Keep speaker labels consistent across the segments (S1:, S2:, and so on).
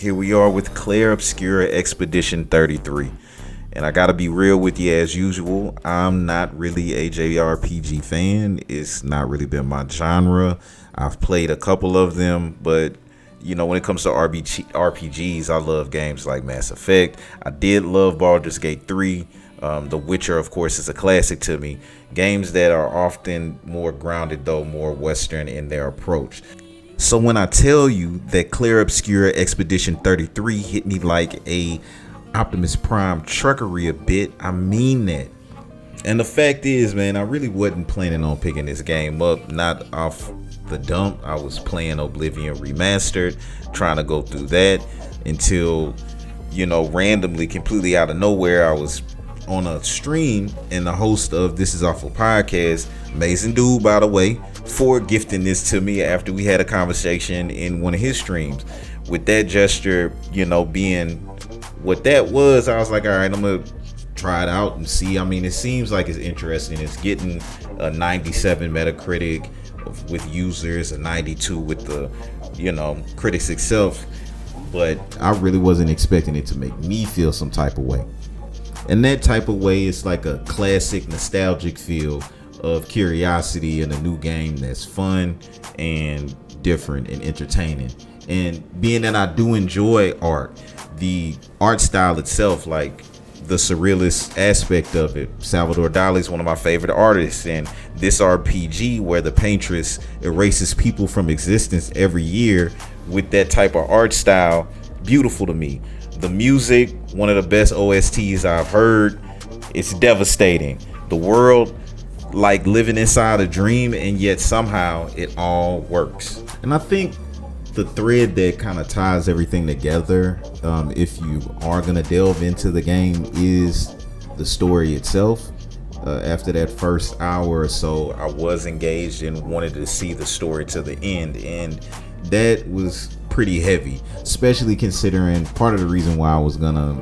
S1: Here we are with Clair Obscur Expedition 33. And I gotta be real with you as usual. I'm not really a JRPG fan. It's not really been my genre. I've played a couple of them, but when it comes to RPGs, I love games like Mass Effect. I did love Baldur's Gate 3. The Witcher, of course, is a classic to me. Games that are often more grounded, though, more Western in their approach. So when I tell you that Clair Obscur Expedition 33 hit me like a Optimus Prime truckery a bit, I mean that. And the fact is, man, I really wasn't planning on picking this game up, not off the dump. I was playing Oblivion Remastered, trying to go through that until, randomly, completely out of nowhere, I was on a stream, and the host of This Is Awful podcast, amazing dude by the way, for gifting this to me after we had a conversation in one of his streams. With that gesture, being what that was, I was like, all right, I'm gonna try it out and see. I mean, it seems like it's interesting. It's getting a 97 Metacritic with users, a 92 with the critics itself, but I really wasn't expecting it to make me feel some type of way. And that type of way is like a classic nostalgic feel of curiosity in a new game that's fun and different and entertaining. And being that I do enjoy art, the art style itself, like the surrealist aspect of it, Salvador Dali is one of my favorite artists, and this RPG where the paintress erases people from existence every year with that type of art style, beautiful to me. The music, one of the best OSTs I've heard. It's devastating. The world, like living inside a dream, and yet somehow it all works. And I think the thread that kind of ties everything together, if you are going to delve into the game, is the story itself. After that first hour or so, I was engaged and wanted to see the story to the end, and that was pretty heavy, especially considering part of the reason why I was gonna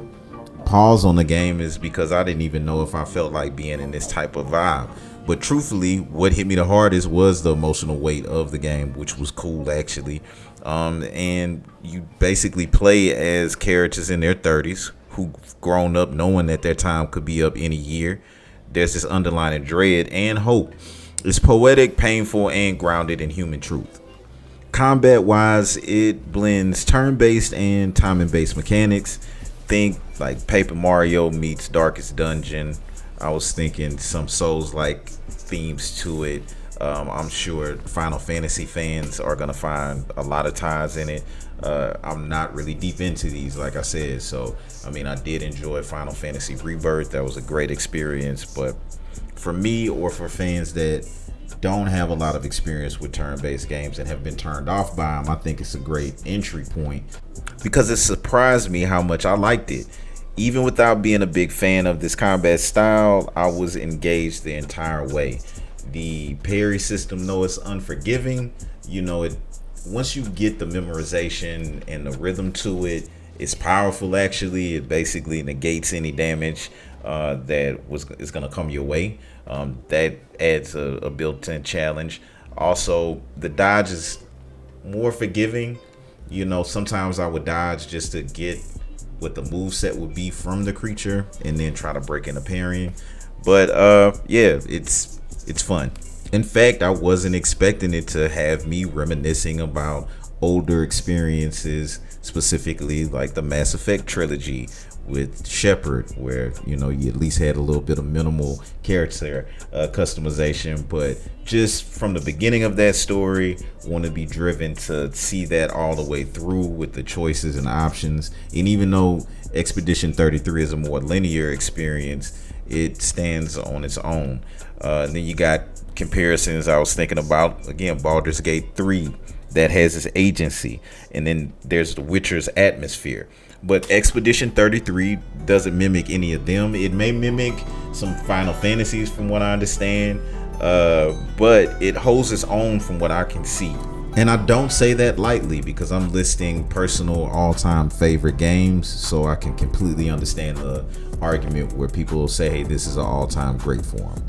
S1: pause on the game is because I didn't even know if I felt like being in this type of vibe. But truthfully, what hit me the hardest was the emotional weight of the game, which was cool actually. And you basically play as characters in their 30s who've grown up knowing that their time could be up any year. There's this underlying dread and hope. It's poetic, painful, and grounded in human truth. Combat wise, it blends turn-based and timing-based mechanics. Think like Paper Mario meets Darkest Dungeon. I was thinking some Souls-like themes to it. I'm sure Final Fantasy fans are gonna find a lot of ties in it. I'm not really deep into these, like I said, so I did enjoy Final Fantasy Rebirth. That was a great experience, but for me, or for fans that don't have a lot of experience with turn-based games and have been turned off by them, I think it's a great entry point because it surprised me how much I liked it. Even without being a big fan of this combat style, I was engaged the entire way. The parry system, though it's unforgiving, once you get the memorization and the rhythm to it, it's powerful actually. It basically negates any damage that is going to come your way. That adds a built-in challenge. Also, the dodge is more forgiving. Sometimes I would dodge just to get what the move set would be from the creature and then try to break into parrying. But it's fun. In fact, I wasn't expecting it to have me reminiscing about older experiences, specifically like the Mass Effect trilogy with Shepard, where you at least had a little bit of minimal character customization. But just from the beginning of that story, want to be driven to see that all the way through with the choices and options. And even though Expedition 33 is a more linear experience, it stands on its own. And then you got comparisons I was thinking about, again, Baldur's Gate 3 that has its agency, and then there's The Witcher's atmosphere. But Expedition 33 doesn't mimic any of them. It may mimic some Final Fantasies from what I understand, but it holds its own from what I can see. And I don't say that lightly because I'm listing personal all-time favorite games, so I can completely understand the argument where people will say, hey, this is an all-time great for them.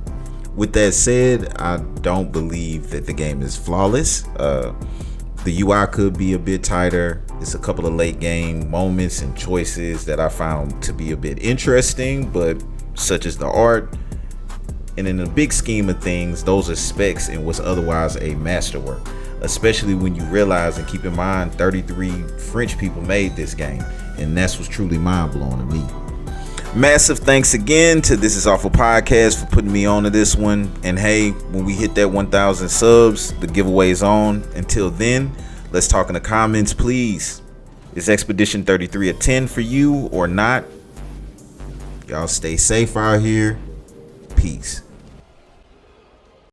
S1: With that said, I don't believe that the game is flawless. The UI could be a bit tighter. It's a couple of late game moments and choices that I found to be a bit interesting, but such as the art. And in the big scheme of things, those are specs in what's otherwise a masterwork, especially when you realize and keep in mind 33 French people made this game, and that's what's truly mind-blowing to me. Massive thanks again to This Is Awful Podcast for putting me on to this one. And hey, when we hit that 1,000 subs, the giveaway's on. Until then, let's talk in the comments, please. Is Expedition 33 a 10 for you or not? Y'all stay safe out here. Peace.